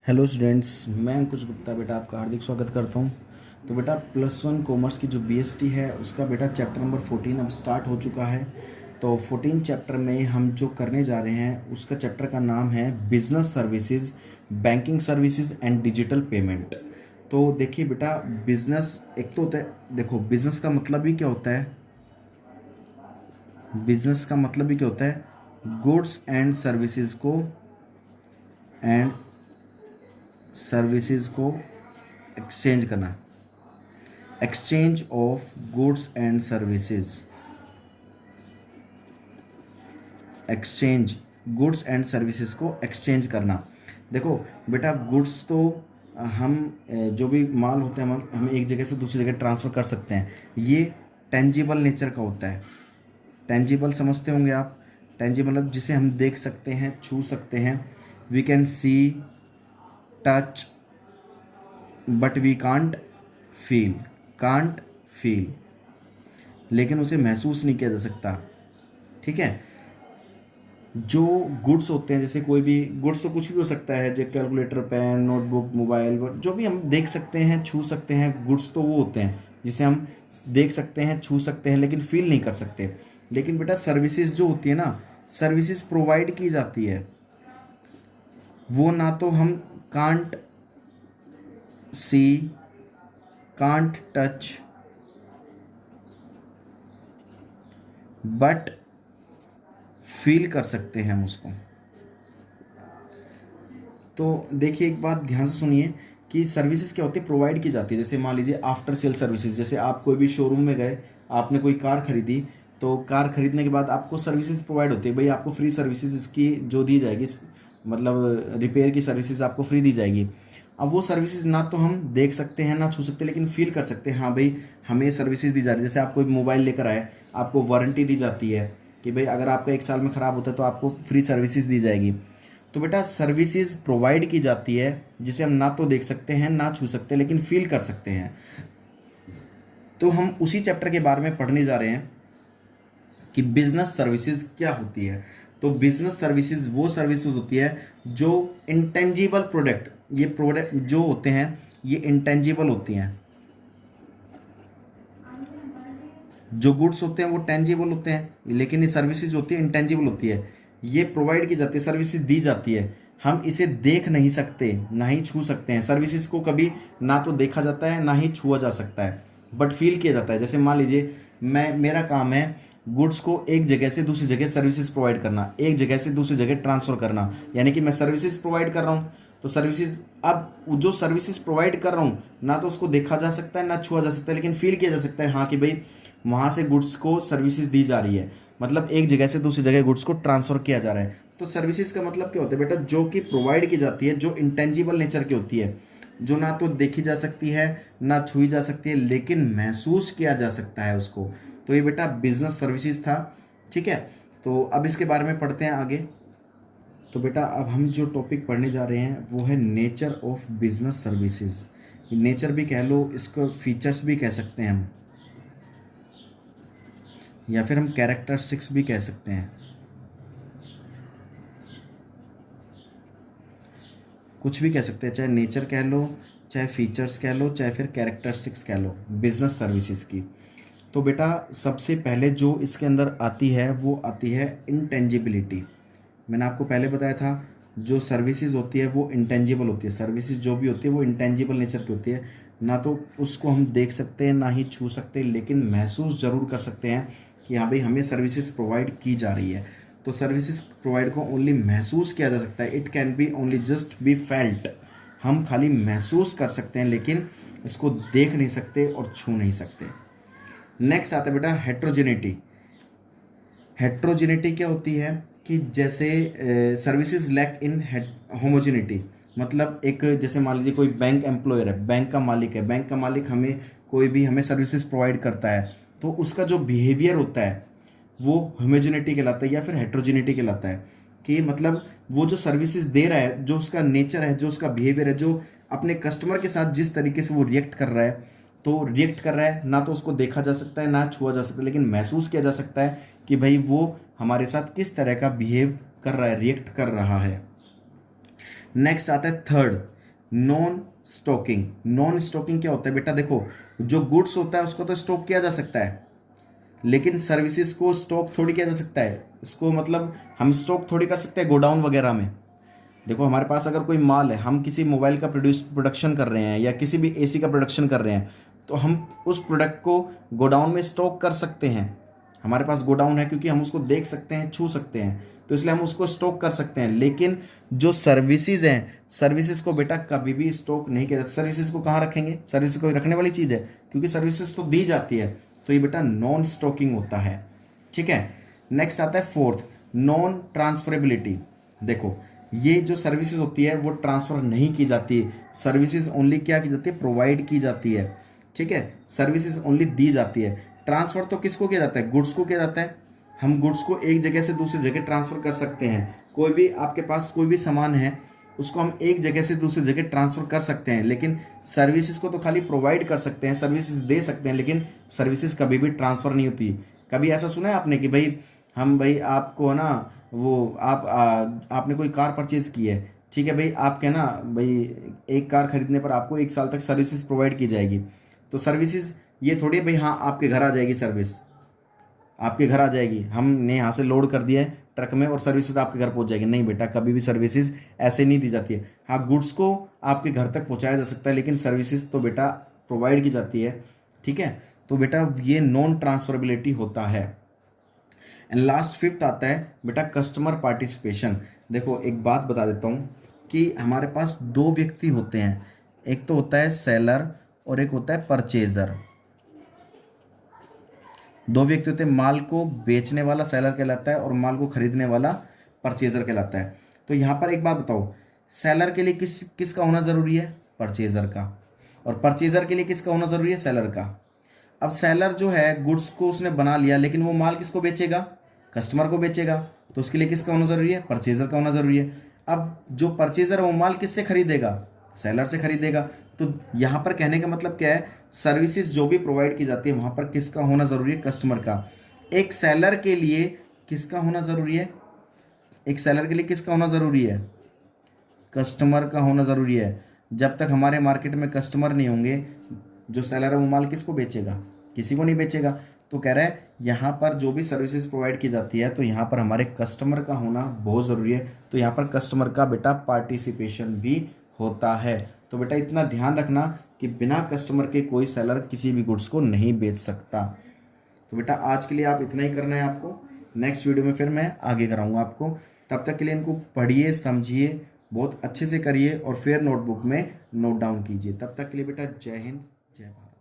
Hello students, मैं अंकुश गुप्ता बेटा आपका हार्दिक स्वागत करता हूं। तो बेटा +1 कॉमर्स की जो बीएसटी है उसका बेटा चैप्टर नंबर 14 अब स्टार्ट हो चुका है। तो 14 चैप्टर में हम जो करने जा रहे हैं उसका चैप्टर का नाम है business services, banking services and digital payment. तो देखिए बेटा, बिजनेस एक तो होता है, देखो बिजनेस का मतलब ही क्या होता है, बिजनेस का मतलब ही क्या होता है, गुड्स एंड एंड सर्विसेज को एक्सचेंज करना, exchange of goods and services, exchange goods and services को एक्सचेंज करना। देखो बेटा, गुड्स तो हम जो भी माल होते हैं हम एक जगह से दूसरी जगह ट्रांसफ़र कर सकते हैं। ये टेंजिबल नेचर का होता है। टेंजिबल समझते होंगे आप। टेंजिबल मतलब जिसे हम देख सकते हैं, छू सकते हैं। We can see, touch, but we can't feel, लेकिन उसे महसूस नहीं किया जा सकता। ठीक है। जो गुड्स होते हैं, जैसे कोई भी गुड्स तो कुछ भी हो सकता है, जैसे कैलकुलेटर, पेन, नोटबुक, मोबाइल, जो भी हम देख सकते हैं, छू सकते हैं, गुड्स तो वो होते हैं जिसे हम देख सकते हैं, छू सकते हैं, लेकिन फील नहीं कर सकते। लेकिन बेटा सर्विसेज जो होती है ना, सर्विसेज प्रोवाइड की जाती है, वो ना तो हम can't see, can't touch, but feel कर सकते हैं हम उसको। तो देखिए, एक बात ध्यान से सुनिए कि सर्विसेज क्या होती है, प्रोवाइड की जाती है। जैसे मान लीजिए आफ्टर सेल सर्विसेज, जैसे आप कोई भी शोरूम में गए, आपने कोई कार खरीदी, तो कार खरीदने के बाद आपको सर्विसेज प्रोवाइड होती है। भाई आपको फ्री सर्विसेज इसकी जो दी जाएगी, मतलब रिपेयर की सर्विसेज आपको फ्री दी जाएगी। अब वो सर्विसेज ना तो हम देख सकते हैं, ना छू सकते, लेकिन फील कर सकते हैं। हाँ भाई, हमें सर्विसेज दी जा रही है। जैसे आप कोई मोबाइल लेकर आए, आपको वारंटी दी जाती है कि भाई अगर आपका 1 साल में ख़राब होता है तो आपको फ्री सर्विसेज दी जाएगी। तो बेटा सर्विसेज प्रोवाइड की जाती है जिसे हम ना तो देख सकते हैं, ना छू सकते, लेकिन फील कर सकते हैं। तो हम उसी चैप्टर के बारे में पढ़ने जा रहे हैं कि बिजनेस सर्विसेज क्या होती है। तो बिजनेस सर्विसेज वो सर्विसेज होती है जो इंटेंजिबल प्रोडक्ट, ये प्रोडक्ट जो होते हैं ये इंटेंजिबल होती हैं। जो गुड्स होते हैं वो टेंजिबल होते हैं, लेकिन ये सर्विसेज होती है इंटेंजिबल होती है। ये प्रोवाइड की जाती है, सर्विसेज दी जाती है। हम इसे देख नहीं सकते, ना ही छू सकते हैं। सर्विसेज को कभी ना तो देखा जाता है, ना ही छुआ जा सकता है, बट फील किया जाता है। जैसे मान लीजिए, मेरा काम है गुड्स को एक जगह से दूसरी जगह सर्विसेज प्रोवाइड करना, एक जगह से दूसरी जगह ट्रांसफ़र करना, यानी कि मैं सर्विसेज प्रोवाइड कर रहा हूँ। तो सर्विसेज, अब जो सर्विसेज प्रोवाइड कर रहा हूँ, ना तो उसको देखा जा सकता है, ना छुआ जा सकता है, लेकिन फील किया जा सकता है, हाँ कि भाई वहाँ से गुड्स को सर्विसेज दी जा रही है। मतलब एक जगह से दूसरी जगह गुड्स को ट्रांसफ़र किया जा रहा है। तो सर्विसेज का मतलब क्या होता है बेटा, जो कि प्रोवाइड की जाती है, जो इंटेंजिबल नेचर की होती है, जो ना तो देखी जा सकती है, ना छुई जा सकती है, लेकिन महसूस किया जा सकता है उसको। तो ये बेटा बिजनेस सर्विसेज था। ठीक है। तो अब इसके बारे में पढ़ते हैं आगे। तो बेटा अब हम जो टॉपिक पढ़ने जा रहे हैं वो है nature of business services. Nature भी कह लो, इसको फीचर्स भी कह सकते हैं हम, या फिर हम कैरेक्टरिस्टिक्स भी कह सकते हैं। कुछ भी कह सकते हैं, चाहे नेचर कह लो, चाहे फीचर्स कह लो, चाहे फिर कैरेक्टरिस्टिक्स कह लो बिजनेस सर्विसेज की। तो बेटा सबसे पहले जो इसके अंदर आती है वो आती है इंटेंजिबिलिटी। मैंने आपको पहले बताया था, जो सर्विसेज होती है वो इंटेंजिबल होती है। सर्विसेज जो भी होती है वो इंटेंजिबल नेचर की होती है, ना तो उसको हम देख सकते हैं, ना ही छू सकते, लेकिन महसूस ज़रूर कर सकते हैं कि हाँ भाई हमें सर्विसेज प्रोवाइड की जा रही है। तो सर्विसेज प्रोवाइड को ओनली महसूस किया जा सकता है। It can be only just be felt. हम खाली महसूस कर सकते हैं, लेकिन इसको देख नहीं सकते और छू नहीं सकते। नेक्स्ट आता है बेटा हेट्रोजेनिटी। हेट्रोजेनिटी क्या होती है कि जैसे सर्विसेज लैक इन होमोजेनिटी। मतलब एक, जैसे मान लीजिए कोई बैंक एम्प्लॉयर है, बैंक का मालिक है, बैंक का मालिक हमें कोई भी हमें सर्विसेज प्रोवाइड करता है, तो उसका जो बिहेवियर होता है वो होमोजेनिटी कहलाता है या फिर हेट्रोजेनिटी कहलाता है। कि मतलब वो जो सर्विसेज दे रहा है, जो उसका नेचर है, जो उसका बिहेवियर है, जो अपने कस्टमर के साथ जिस तरीके से वो रिएक्ट कर रहा है, तो रिएक्ट कर रहा है, ना तो उसको देखा जा सकता है, ना छुआ जा सकता है, लेकिन महसूस किया जा सकता है कि भाई वो हमारे साथ किस तरह का बिहेव कर रहा है, रिएक्ट कर रहा है। नेक्स्ट आता है third, non stocking. Non stocking क्या होता है बेटा? देखो, जो गुड्स होता है उसको तो स्टॉक किया जा सकता है, लेकिन सर्विसेज को स्टॉक थोड़ी किया जा सकता है। इसको मतलब हम स्टॉक थोड़ी कर सकते हैं गोडाउन वगैरह में। देखो, हमारे पास अगर कोई माल है, हम किसी मोबाइल का प्रोडक्शन कर रहे हैं या किसी भी एसी का प्रोडक्शन कर रहे हैं, तो हम उस प्रोडक्ट को गोडाउन में स्टॉक कर सकते हैं। हमारे पास गोडाउन है क्योंकि हम उसको देख सकते हैं, छू सकते हैं, तो इसलिए हम उसको स्टॉक कर सकते हैं। लेकिन जो सर्विसेज हैं, सर्विसेज को बेटा कभी भी स्टॉक नहीं किया जाता। सर्विसेज को कहाँ रखेंगे? सर्विसेज को रखने वाली चीज़ है, क्योंकि सर्विसेज तो दी जाती है, तो ये बेटा नॉन स्टॉकिंग होता है। ठीक है। नेक्स्ट आता है फोर्थ, नॉन ट्रांसफरेबिलिटी। देखो, ये जो सर्विसेज होती है वो ट्रांसफर नहीं की जाती। सर्विसेज ओनली क्या की जाती है? प्रोवाइड की जाती है। ठीक है, सर्विसेज ओनली दी जाती है। ट्रांसफर तो किसको किया जाता है? गुड्स को किया जाता है। हम गुड्स को एक जगह से दूसरी जगह ट्रांसफर कर सकते हैं। कोई भी आपके पास कोई भी सामान है, उसको हम एक जगह से दूसरी जगह ट्रांसफर कर सकते हैं, लेकिन सर्विसेज को तो खाली प्रोवाइड कर सकते हैं, सर्विसेज दे सकते हैं, लेकिन सर्विसेज कभी भी ट्रांसफर नहीं होती। कभी ऐसा सुना है आपने कि भाई हम भाई आपको ना वो आपने कोई कार परचेज की है, ठीक है भाई, आपके ना भाई एक कार खरीदने पर आपको 1 साल तक सर्विसेज प्रोवाइड की जाएगी। तो सर्विसेज ये थोड़ी है भाई हाँ आपके घर आ जाएगी, सर्विस आपके घर आ जाएगी, हमने यहाँ से लोड कर दिया है ट्रक में और सर्विसेज आपके घर पहुँच जाएगी। नहीं बेटा, कभी भी सर्विसेज ऐसे नहीं दी जाती है। हाँ, गुड्स को आपके घर तक पहुँचाया जा सकता है, लेकिन सर्विसेज तो बेटा प्रोवाइड की जाती है। ठीक है, तो बेटा ये नॉन ट्रांसफरेबिलिटी होता है। एंड लास्ट फिफ्थ आता है बेटा कस्टमर पार्टिसिपेशन। देखो, एक बात बता देता हूँ कि हमारे पास दो व्यक्ति होते हैं, एक तो होता है सेलर और एक होता है परचेजर। दो व्यक्ति होते हैं, माल को बेचने वाला सेलर कहलाता है और माल को खरीदने वाला परचेजर कहलाता है। तो यहाँ पर एक बात बताओ, सेलर के लिए किसका होना ज़रूरी है? परचेजर का। और परचेजर के लिए किसका होना ज़रूरी है? सेलर का। अब सेलर जो है गुड्स को उसने बना लिया, लेकिन वो माल किसको बेचेगा? कस्टमर को बेचेगा, तो उसके लिए किसका होना ज़रूरी है? परचेजर का होना ज़रूरी है। अब जो परचेजर है वो माल किससे खरीदेगा? सेलर से खरीदेगा। तो यहाँ पर कहने का मतलब क्या है? सर्विसेज जो भी प्रोवाइड की जाती है वहाँ पर किसका होना ज़रूरी है? कस्टमर का। एक सेलर के लिए किसका होना ज़रूरी है? एक सेलर के लिए किसका होना ज़रूरी है? कस्टमर का होना ज़रूरी है। जब तक हमारे मार्केट में कस्टमर नहीं होंगे, जो सेलर है वो माल किसको बेचेगा? किसी को नहीं बेचेगा। तो कह रहा है यहाँ पर जो भी सर्विसेज प्रोवाइड की जाती है, तो यहाँ पर हमारे कस्टमर का होना बहुत ज़रूरी है। तो यहाँ पर कस्टमर का बेटा पार्टिसिपेशन भी होता है। तो बेटा इतना ध्यान रखना कि बिना कस्टमर के कोई सेलर किसी भी गुड्स को नहीं बेच सकता। तो बेटा आज के लिए आप इतना ही करना है आपको। नेक्स्ट वीडियो में फिर मैं आगे कराऊंगा आपको। तब तक के लिए इनको पढ़िए, समझिए, बहुत अच्छे से करिए और फिर नोटबुक में नोट डाउन कीजिए। तब तक के लिए बेटा जय हिंद, जय भारत।